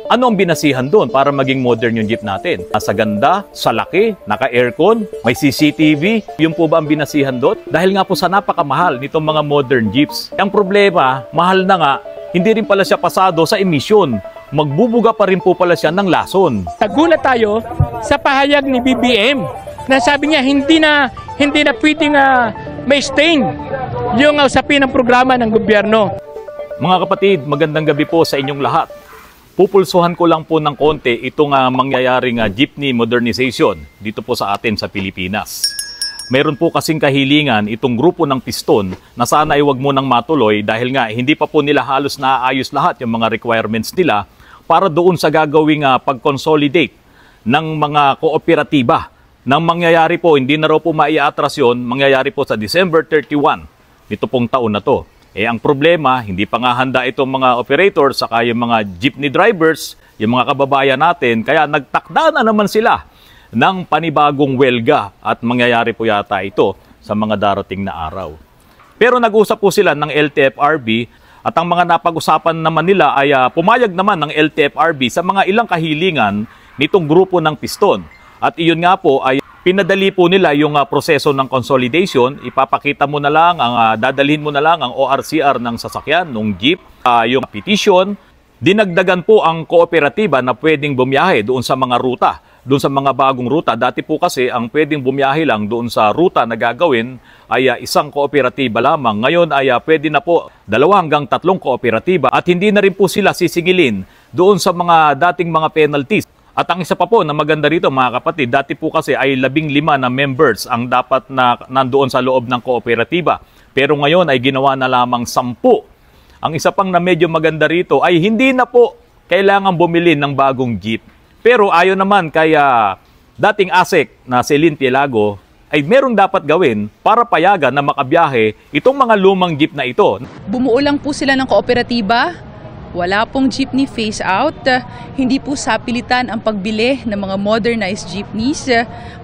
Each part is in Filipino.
Ano ang binasihan doon para maging modern yung jeep natin? Sa ganda, sa laki, naka-aircon, may CCTV. Yun po ba ang binasihan doon? Dahil nga po sa napakamahal nitong mga modern jeeps. Ang problema, mahal na nga, hindi rin pala siya pasado sa emisyon. Magbubuga pa rin po pala siya ng lason. Nagulat tayo sa pahayag ni BBM na sabi niya hindi na pwedeng may stain yung usapin ng programa ng gobyerno. Mga kapatid, magandang gabi po sa inyong lahat. Pupulsuhan ko lang po ng konti itong mangyayaring jeepney modernization dito po sa atin sa Pilipinas. Meron po kasing kahilingan itong grupo ng Piston na sana ay wag mo nang matuloy dahil nga hindi pa po nila halos naaayos lahat yung mga requirements nila para doon sa gagawing pag-consolidate ng mga kooperatiba. Nang mangyayari po, hindi na raw po maiatras yun, mangyayari po sa December 31, nito pong taon na to. Ang problema, hindi pa nga handa itong mga operators saka yung mga jeepney drivers, yung mga kababayan natin, kaya nagtakda na naman sila ng panibagong welga at mangyayari po yata ito sa mga darating na araw. Pero nag-usap po sila ng LTFRB at ang mga napag-usapan naman nila ay pumayag naman ng LTFRB sa mga ilang kahilingan nitong grupo ng Piston. At iyon nga po ay pinadali po nila yung proseso ng consolidation. Ipapakita mo na lang, dadalhin mo na lang ang ORCR ng sasakyan, ng jeep, yung petition. Dinagdagan po ang kooperatiba na pwedeng bumiyahe doon sa mga ruta, doon sa mga bagong ruta. Dati po kasi ang pwedeng bumiyahe lang doon sa ruta na gagawin ay isang kooperatiba lamang. Ngayon ay pwede na po 2 hanggang 3 kooperatiba at hindi na rin po sila sisigilin doon sa mga dating mga penalties. At ang isa pa po na maganda rito mga kapatid, dati po kasi ay 15 na members ang dapat na nandoon sa loob ng kooperatiba. Pero ngayon ay ginawa na lamang 10. Ang isa pang na medyo maganda rito ay hindi na po kailangan bumili ng bagong jeep. Pero ayon naman kaya dating ASEC na Celine Pielago ay merong dapat gawin para payagan na makabiyahe itong mga lumang jeep na ito. Bumuo lang po sila ng kooperatiba. Wala pong jeepney phase out, hindi po sapilitan ang pagbili ng mga modernized jeepneys.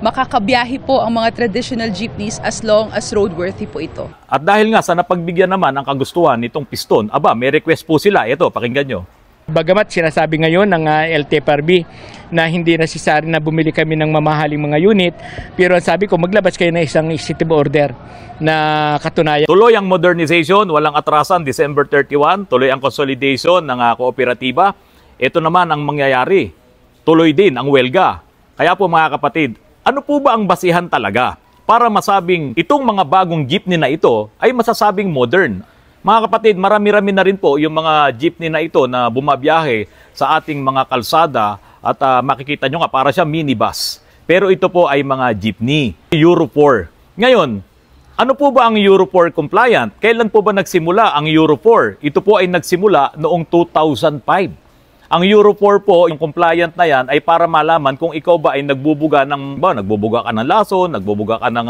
Makakabiyahe po ang mga traditional jeepneys as long as roadworthy po ito. At dahil nga sa napagbigyan naman ang kagustuhan nitong Piston, may request po sila. Ito, pakinggan nyo. Bagamat sinasabi ngayon ng LTFRB na hindi necessary na bumili kami ng mamahaling mga unit, pero ang sabi ko maglabas kayo ng isang executive order na katunayan. Tuloy ang modernization, walang atrasan, December 31, tuloy ang consolidation ng kooperatiba. Ito naman ang mangyayari, tuloy din ang welga. Kaya po mga kapatid, ano po ba ang basihan talaga para masabing itong mga bagong jeepney na ito ay masasabing modern? Mga kapatid, marami-rami na rin po yung mga jeepney na ito na bumabiyahe sa ating mga kalsada at makikita nyo nga para siya minibus. Pero ito po ay mga jeepney, Euro 4. Ngayon, ano po ba ang Euro 4 compliant? Kailan po ba nagsimula ang Euro 4? Ito po ay nagsimula noong 2005. Ang Euro 4 po, yung compliant na yan ay para malaman kung ikaw ba ay nagbubuga ka ng lason, nagbubuga ka ng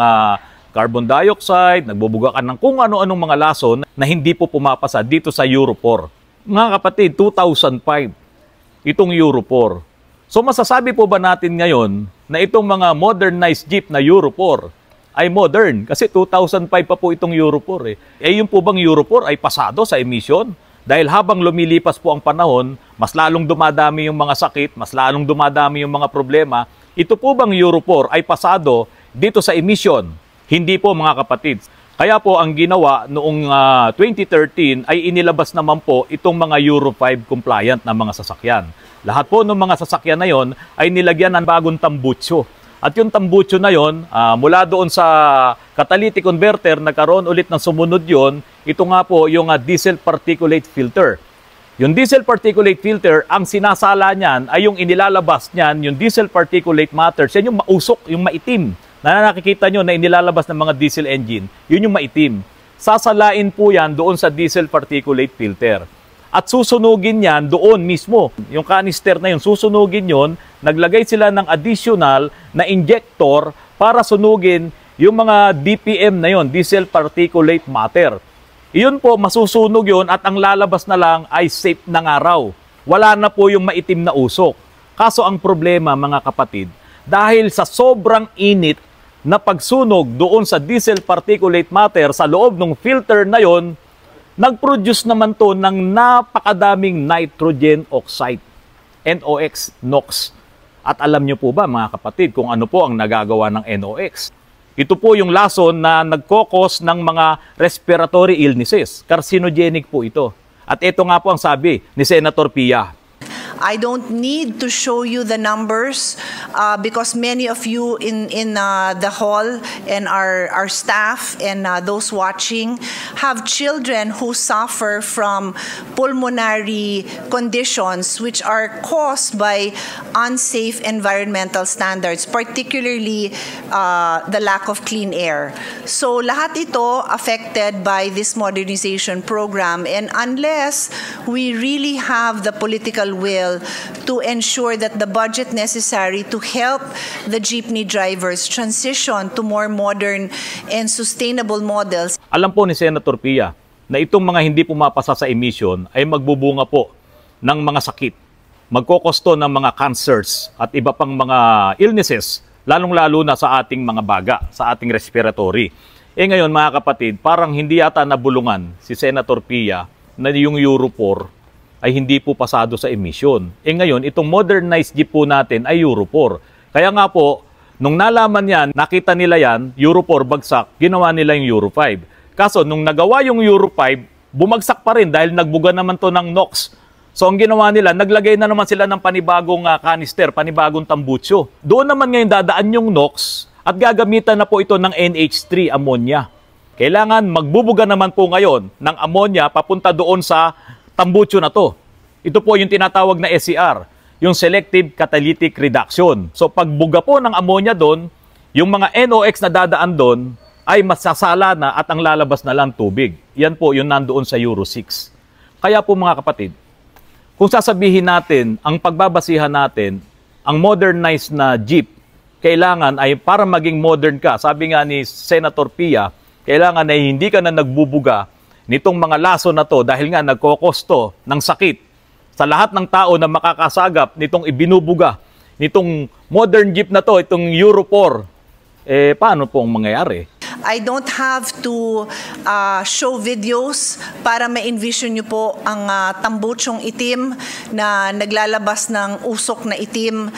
carbon dioxide, nagbubuga ka ng kung ano-anong mga lason na hindi po pumapasa dito sa Euro 4. Mga kapatid, 2005, itong Euro 4. So masasabi po ba natin ngayon na itong mga modernized jeep na Euro 4 ay modern? Kasi 2005 pa po itong Euro 4 yung po bang Euro 4 ay pasado sa emission? Dahil habang lumilipas po ang panahon, mas lalong dumadami yung mga sakit, mas lalong dumadami yung mga problema. Ito po bang Euro 4 ay pasado dito sa emission? Hindi po mga kapatid. Kaya po ang ginawa noong 2013 ay inilabas naman po itong mga Euro 5 compliant na mga sasakyan. Lahat po ng mga sasakyan na yon ay nilagyan ng bagong tambutso. At yung tambutso na yon, mula doon sa catalytic converter, nagkaroon ulit ng sumunod yon. Ito nga po yung diesel particulate filter. Yung diesel particulate filter, ang sinasala niyan ay yung inilalabas niyan, yung diesel particulate matter, yan yung mausok, yung maitim. Na nakikita nyo na inilalabas ng mga diesel engine, yun yung maitim. Sasalain po yan doon sa diesel particulate filter. At susunugin yan doon mismo. Yung canister na yun, susunugin yun, naglagay sila ng additional na injector para sunugin yung mga DPM na yun, diesel particulate matter. Iyon po, masusunog yun at ang lalabas na lang ay safe ng araw. Wala na po yung maitim na usok. Kaso ang problema mga kapatid, dahil sa sobrang init na pagsunog doon sa diesel particulate matter sa loob ng filter na yon, nag-produce naman to ng napakadaming nitrogen oxide. NOx, NOx. At alam nyo po ba mga kapatid kung ano po ang nagagawa ng NOx? Ito po yung lason na nagkokos ng mga respiratory illnesses. Carcinogenic po ito. At ito nga po ang sabi ni Senator Pia. I don't need to show you the numbers because many of you in the hall and our staff and those watching have children who suffer from pulmonary conditions which are caused by unsafe environmental standards, particularly the lack of clean air. So lahat ito affected by this modernization program, and unless we really have the political will to ensure that the budget necessary to help the jeepney drivers transition to more modern and sustainable models. Alam po ni Senator Pia na itong mga hindi pumapasa sa emission ay magbubunga po ng mga sakit. Magkokosto ng mga cancers at iba pang mga illnesses, lalong-lalo na sa ating mga baga, sa ating respiratory. Ngayon mga kapatid, parang hindi yata nabulungan si Senator Pia na yung Euro 4 ay hindi po pasado sa emission. Ngayon, itong modernized jeep po natin ay Euro 4. Kaya nga po, nung nalaman yan, nakita nila yan, Euro 4 bagsak, ginawa nila yung Euro 5. Kaso, nung nagawa yung Euro 5, bumagsak pa rin dahil nagbuga naman to ng NOx. So, ang ginawa nila, naglagay na naman sila ng panibagong canister, panibagong tambutso. Doon naman ngayon dadaan yung NOx at gagamitan na po ito ng NH3, ammonia. Kailangan magbubuga naman po ngayon ng ammonia papunta doon sa tambutso na to. Ito po yung tinatawag na SCR, yung Selective Catalytic Reduction. So pagbuga po ng ammonia doon, yung mga NOx na dadaan doon ay masasala na at ang lalabas na lang tubig. Yan po yung nandoon sa Euro 6. Kaya po mga kapatid, kung sasabihin natin, ang pagbabasihan natin, ang modernized na jeep, kailangan ay para maging modern ka, sabi nga ni Senator Pia, kailangan ay hindi ka na nagbubuga nitong mga laso na to dahil nga nagkokosto ng sakit sa lahat ng tao na makakasagap nitong ibinubuga, nitong modern jeep na to, itong Euro 4. Paano pong mangyayari? I don't have to show videos para ma-envision nyo po ang tambutsyong itim na naglalabas ng usok na itim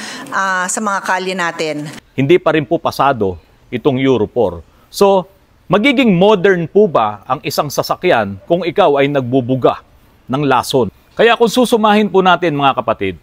sa mga kalye natin. Hindi pa rin po pasado itong Euro 4. So, magiging modern po ba ang isang sasakyan kung ikaw ay nagbubuga ng lason? Kaya kung susumahin po natin mga kapatid,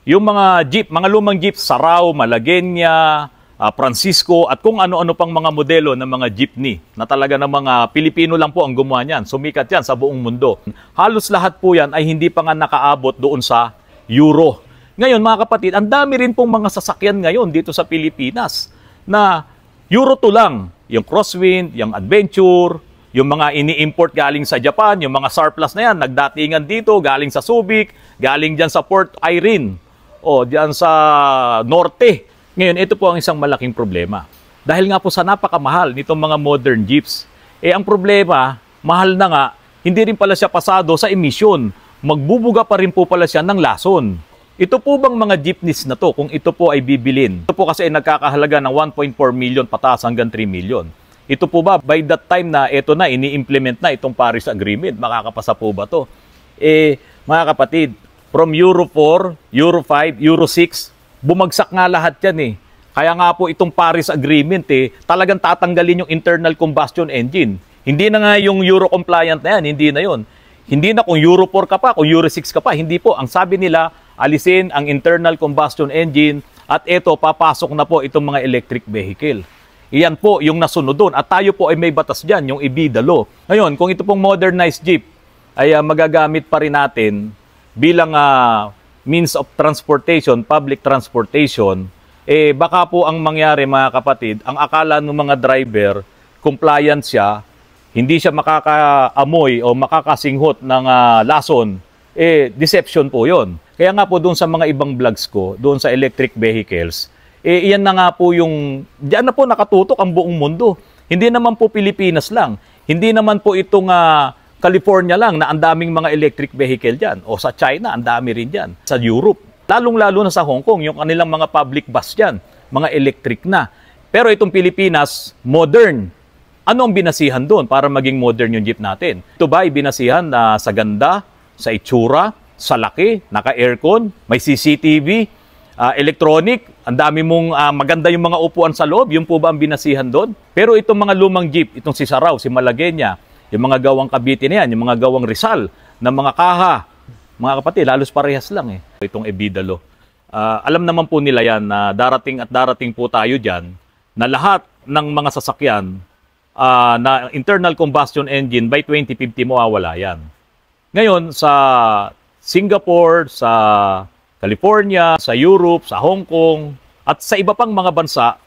yung mga jeep, mga lumang jeep, Sarao, Malagenia, Francisco, at kung ano-ano pang mga modelo ng mga jeepney na talaga ng mga Pilipino lang po ang gumawa niyan. Sumikat yan sa buong mundo. Halos lahat po yan ay hindi pa nga nakaabot doon sa Euro. Ngayon mga kapatid, ang dami rin pong mga sasakyan ngayon dito sa Pilipinas na Euro 2 lang. Yung Crosswind, yung Adventure, yung mga ini-import galing sa Japan, yung mga surplus na yan, nagdatingan dito, galing sa Subic, galing dyan sa Port Irene, o dyan sa Norte. Ngayon, ito po ang isang malaking problema. Dahil nga po sa napakamahal nitong mga modern jeeps, ang problema, mahal na nga, hindi rin pala siya pasado sa emission. Magbubuga pa rin po pala siya ng lason. Ito po bang mga jeepneys na to, kung ito po ay bibilin? Ito po kasi ay nagkakahalaga ng 1.4 million pataas hanggang 3 million. Ito po ba, by that time na ito na, ini-implement na itong Paris Agreement, makakapasa po ba to? Mga kapatid, from Euro 4, Euro 5, Euro 6, bumagsak nga lahat yan . Kaya nga po itong Paris Agreement talagang tatanggalin yung internal combustion engine. Hindi na nga yung Euro compliant na yan, hindi na yon. Hindi na kung Euro 4 ka pa, kung Euro 6 ka pa, hindi po. Ang sabi nila, alisin ang internal combustion engine at ito, papasok na po itong mga electric vehicle. Iyan po yung nasunod doon. At tayo po ay may batas dyan, yung EBIDA law. Ngayon, kung ito pong modernized jeep ay magagamit pa rin natin bilang means of transportation, public transportation, baka po ang mangyari mga kapatid, ang akala ng mga driver, compliant siya, hindi siya makakaamoy o makakasinghot ng lason, deception po yon. Kaya nga po doon sa mga ibang vlogs ko, doon sa electric vehicles, iyan na nga po yung, diyan na po nakatutok ang buong mundo. Hindi naman po Pilipinas lang. Hindi naman po itong California lang na ang daming mga electric vehicle dyan. O sa China, ang dami rin dyan. Sa Europe, lalong-lalo na sa Hong Kong, yung kanilang mga public bus dyan, mga electric na. Pero itong Pilipinas, modern. Ano ang binasihan doon para maging modern yung jeep natin? Ito ba ay binasihan sa ganda, sa itsura, sa laki, naka-aircon, may CCTV, electronic, ang dami mong maganda yung mga upuan sa loob, yun po ba ang binasihan doon? Pero itong mga lumang jeep, itong si Saraw, si Malagueña, yung mga gawang Cavite na yan, yung mga gawang Rizal, na mga kaha, mga kapatid, halos parehas lang itong Ebidalo. Alam naman po nila yan na darating po tayo dyan na lahat ng mga sasakyan na internal combustion engine by 2050 mawawala yan. Ngayon, sa Singapore, sa California, sa Europe, sa Hong Kong, at sa iba pang mga bansa,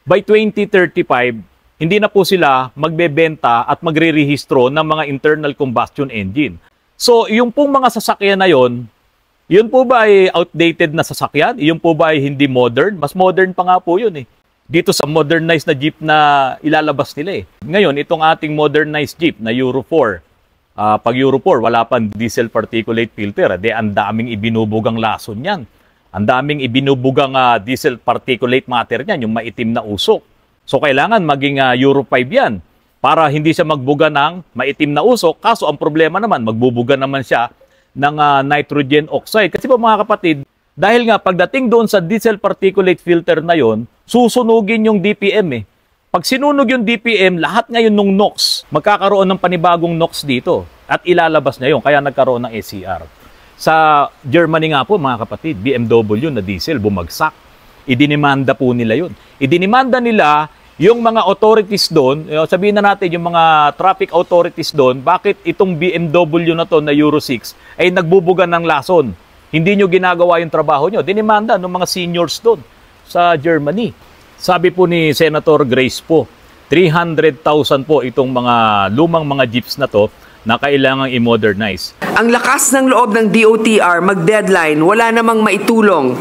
by 2035, hindi na po sila magbebenta at magre-rehistro ng mga internal combustion engine. So, yung pong mga sasakyan na yun po ba ay outdated na sasakyan? Yun po ba ay hindi modern? Mas modern pa nga po yun dito sa modernized na jeep na ilalabas nila Ngayon, itong ating modernized jeep na Euro 4, pag Euro 4, wala pang diesel particulate filter. Ang daming ibinubugang lason yan. Ang daming ibinubugang diesel particulate matter niyan, yung maitim na usok. So, kailangan maging Euro 5 yan para hindi siya magbuga ng maitim na usok. Kaso, ang problema naman, magbubuga naman siya ng nitrogen oxide. Kasi po mga kapatid, dahil nga pagdating doon sa diesel particulate filter na yon, susunugin yung DPM Pag sinunog yung DPM, lahat ngayon nung NOx, magkakaroon ng panibagong NOx dito at ilalabas na yun. Kaya nagkaroon ng SCR. Sa Germany nga po mga kapatid, BMW na diesel bumagsak. Idinimanda po nila yun. Idinimanda nila yung mga authorities doon, sabihin na natin yung mga traffic authorities doon, bakit itong BMW na to na Euro 6 ay nagbubuga ng lason? Hindi nyo ginagawa yung trabaho nyo. Dinimanda ng mga seniors doon sa Germany. Sabi po ni Senator Grace po, 300,000 po itong mga lumang mga jeeps na to na kailangang i-modernize. Ang lakas ng loob ng DOTR mag-deadline, wala namang maitulong.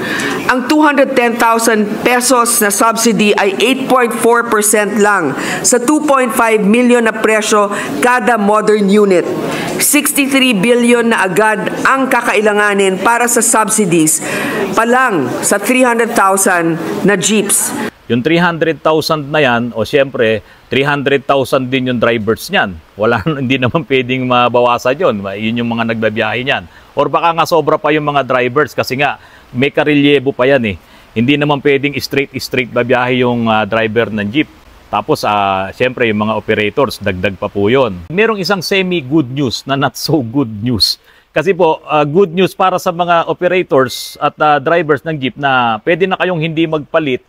Ang 210,000 pesos na subsidy ay 8.4% lang sa 2.5 million na presyo kada modern unit. 63 billion na agad ang kakailanganin para sa subsidies pa lang sa 300,000 na jeeps. Yung 300,000 na yan, o siyempre, 300,000 din yung drivers niyan. Hindi naman pwedeng mabawasan yun. Yun yung mga nagbabiyahe niyan. Or baka nga sobra pa yung mga drivers kasi nga may karelyebo pa yan Hindi naman pwedeng straight babiyahe yung driver ng jeep. Tapos, siyempre, yung mga operators, dagdag pa po yun. Merong isang semi-good news na not so good news. Kasi po, good news para sa mga operators at drivers ng jeep na pwede na kayong hindi magpalit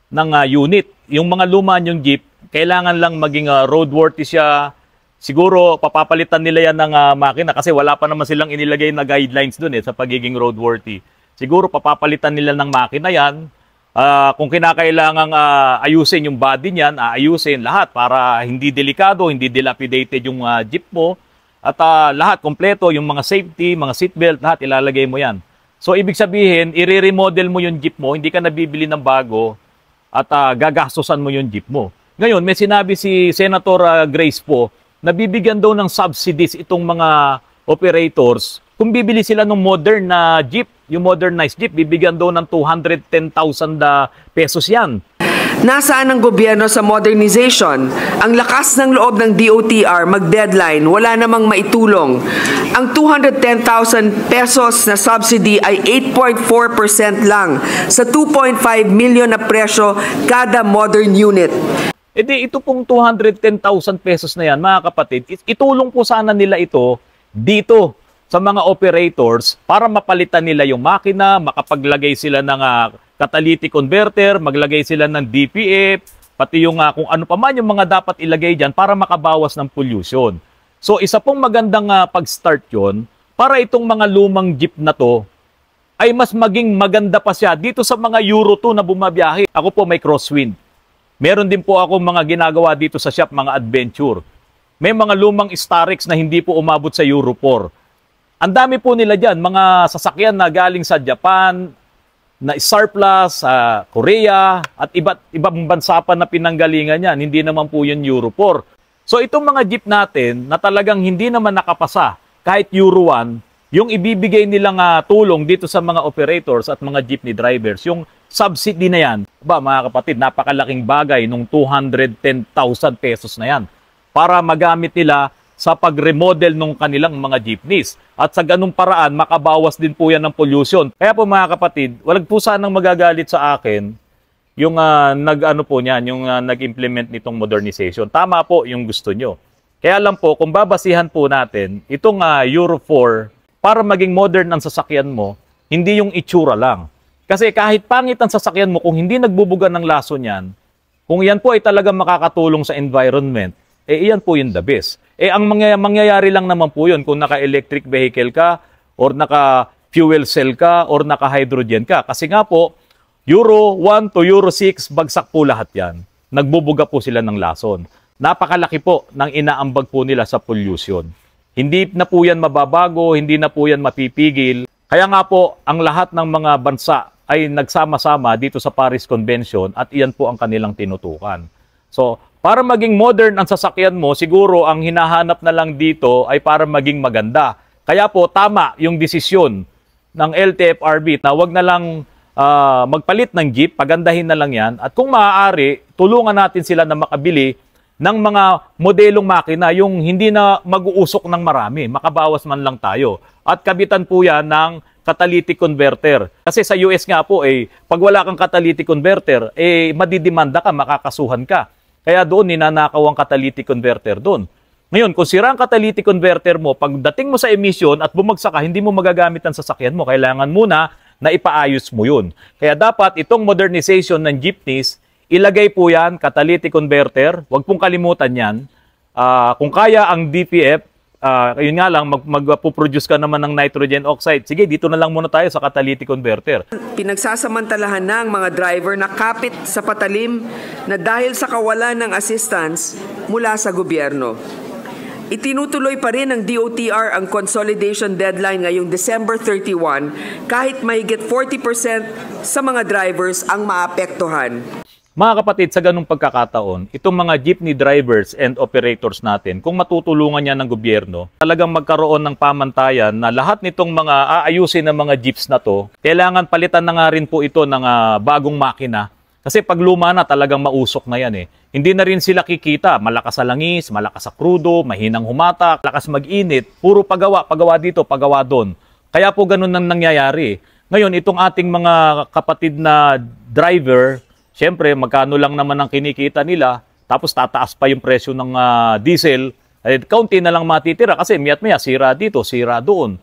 ng unit. Yung mga luma yung jeep, kailangan lang maging roadworthy siya. Siguro, papapalitan nila yan ng makina kasi wala pa naman silang inilagay na guidelines dun sa pagiging roadworthy. Siguro, papapalitan nila ng makina yan. Kung kinakailangang ayusin yung body niyan, ayusin lahat para hindi delikado, hindi dilapidated yung jeep mo. At lahat, kompleto, yung mga safety, mga seatbelt, lahat ilalagay mo yan. So, ibig sabihin, i-remodel mo yung jeep mo, hindi ka nabibili ng bago, at gagastosan mo yung jeep mo. Ngayon, may sinabi si Senator Grace po na bibigyan daw ng subsidies itong mga operators kung bibili sila ng modern na jeep, yung modernized jeep, bibigyan daw ng 210,000 pesos yan. Nasaan ang gobyerno sa modernization? Ang lakas ng loob ng DOTR mag-deadline, wala namang maitulong. Ang 210,000 pesos na subsidy ay 8.4% lang sa 2.5 million na presyo kada modern unit. Ito pong 210,000 pesos na yan, mga kapatid, itulong po sana nila ito dito sa mga operators para mapalitan nila yung makina, makapaglagay sila ng catalytic converter, maglagay sila ng DPF, pati yung kung ano pa man yung mga dapat ilagay dyan para makabawas ng pollution. So isa pong magandang pag-start yon para itong mga lumang jeep na to ay mas maging maganda pa siya dito sa mga Euro 2 na bumabiyahe. Ako po may crosswind. Meron din po ako mga ginagawa dito sa shop, mga adventure. May mga lumang Starex na hindi po umabot sa Euro 4. Ang dami po nila dyan, mga sasakyan na galing sa Japan, na surplus sa Korea at ibang bansa pa na pinanggalingan yan. Hindi naman po yun Euro 4. So itong mga jeep natin na talagang hindi naman nakapasa kahit Euro 1, yung ibibigay nilang tulong dito sa mga operators at mga jeepney drivers, yung subsidy na yan, mga kapatid, napakalaking bagay nung 210,000 pesos na yan para magamit nila sa pag-remodel ng kanilang mga jeepneys. At sa ganung paraan, makabawas din po yan ng pollution. Kaya po mga kapatid, walang po sanang magagalit sa akin yung nag-implement nitong modernization. Tama po yung gusto nyo. Kaya lang po, kung babasihan po natin, itong Euro 4, para maging modern ang sasakyan mo, hindi yung itsura lang. Kasi kahit pangit ang sasakyan mo, kung hindi nagbubuga ng laso niyan, kung yan po ay talagang makakatulong sa environment, iyan po yung the best. Ang mangyayari lang naman po yun kung naka-electric vehicle ka, or naka-fuel cell ka, or naka-hydrogen ka. Kasi nga po, Euro 1 to Euro 6, bagsak po lahat yan. Nagbubuga po sila ng lason. Napakalaki po ng inaambag po nila sa pollution. Hindi na po yan mababago, hindi na po yan mapipigil. Kaya nga po, ang lahat ng mga bansa ay nagsama-sama dito sa Paris Convention at iyan po ang kanilang tinutukan. So, para maging modern ang sasakyan mo, siguro ang hinahanap na lang dito ay para maging maganda. Kaya po, tama yung desisyon ng LTFRB na wag na lang magpalit ng jeep, pagandahin na lang yan. At kung maaari, tulungan natin sila na makabili ng mga modelong makina, yung hindi na mag-uusok ng marami, makabawas man lang tayo. At kabitan po yan ng catalytic converter. Kasi sa US nga po, pag wala kang catalytic converter, madidimanda ka, makakasuhan ka. Kaya doon, ninanakaw ang catalytic converter doon. Ngayon, kung sira ang catalytic converter mo, pagdating mo sa emission at bumagsak ka, hindi mo magagamit ang sasakyan mo. Kailangan muna na ipaayos mo yun. Kaya dapat itong modernization ng jeepneys, ilagay po yan, catalytic converter. Huwag pong kalimutan yan. Kung kaya ang DPF, yun nga lang, magpuproduce ka naman ng nitrogen oxide. Sige, dito na lang muna tayo sa catalytic converter. Pinagsasamantalahan na ang mga driver na kapit sa patalim na dahil sa kawalan ng assistance mula sa gobyerno. Itinutuloy pa rin ng DOTR ang consolidation deadline ngayong December 31 kahit mahigit 40% sa mga drivers ang maapektuhan. Mga kapatid, sa ganung pagkakataon, itong mga jeepney drivers and operators natin, kung matutulungan niya ng gobyerno, talagang magkaroon ng pamantayan na lahat nitong mga aayusin ng mga jeeps na to, kailangan palitan na nga rin po ito ng bagong makina. Kasi pag luma na, talagang mausok na yan . Hindi na rin sila kikita. Malakas sa langis, malakas sa krudo, mahinang humatak, lakas mag-init. Puro pagawa dito, pagawa doon. Kaya po ganun nang nangyayari. Ngayon, itong ating mga kapatid na driver, siyempre, magkano lang naman ang kinikita nila, tapos tataas pa yung presyo ng diesel, kaunti na lang matitira kasi miyat-maya, sira dito, sira doon.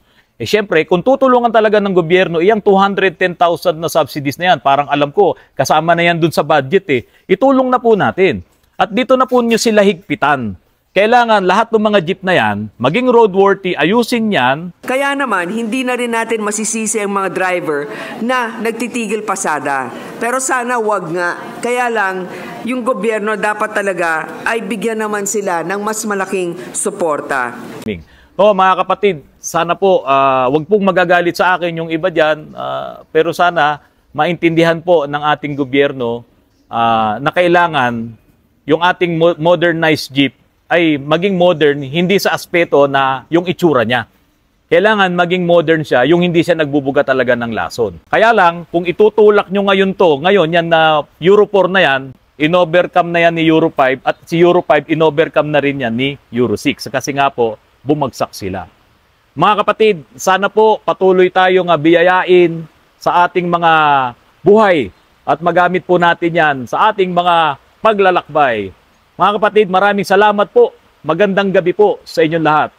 Siyempre, kung tutulungan talaga ng gobyerno, iyang 210,000 na subsidies na yan, parang alam ko, kasama na yan dun sa budget itulong na po natin. At dito na po nyo sila higpitan. Kailangan lahat ng mga jeep na yan, maging roadworthy, ayusin yan. Kaya naman, hindi na rin natin masisisi ang mga driver na nagtitigil pasada. Pero sana wag nga. Kaya lang, yung gobyerno dapat talaga ay bigyan naman sila ng mas malaking suporta. Mga kapatid, sana po, wag pong magagalit sa akin yung iba dyan, pero sana maintindihan po ng ating gobyerno na kailangan yung ating modernized jeep ay maging modern, hindi sa aspeto na yung itsura niya. Kailangan maging modern siya, yung hindi siya nagbubuga talaga ng lason. Kaya lang, kung itutulak nyo ngayon yan na Euro 4 na yan, in-overcome na yan ni Euro 5, at si Euro 5 in-overcome na rin yan ni Euro 6. Kasi nga po, bumagsak sila. Mga kapatid, sana po patuloy tayong biyayain sa ating mga buhay at magamit po natin yan sa ating mga paglalakbay. Mga kapatid, maraming salamat po. Magandang gabi po sa inyong lahat.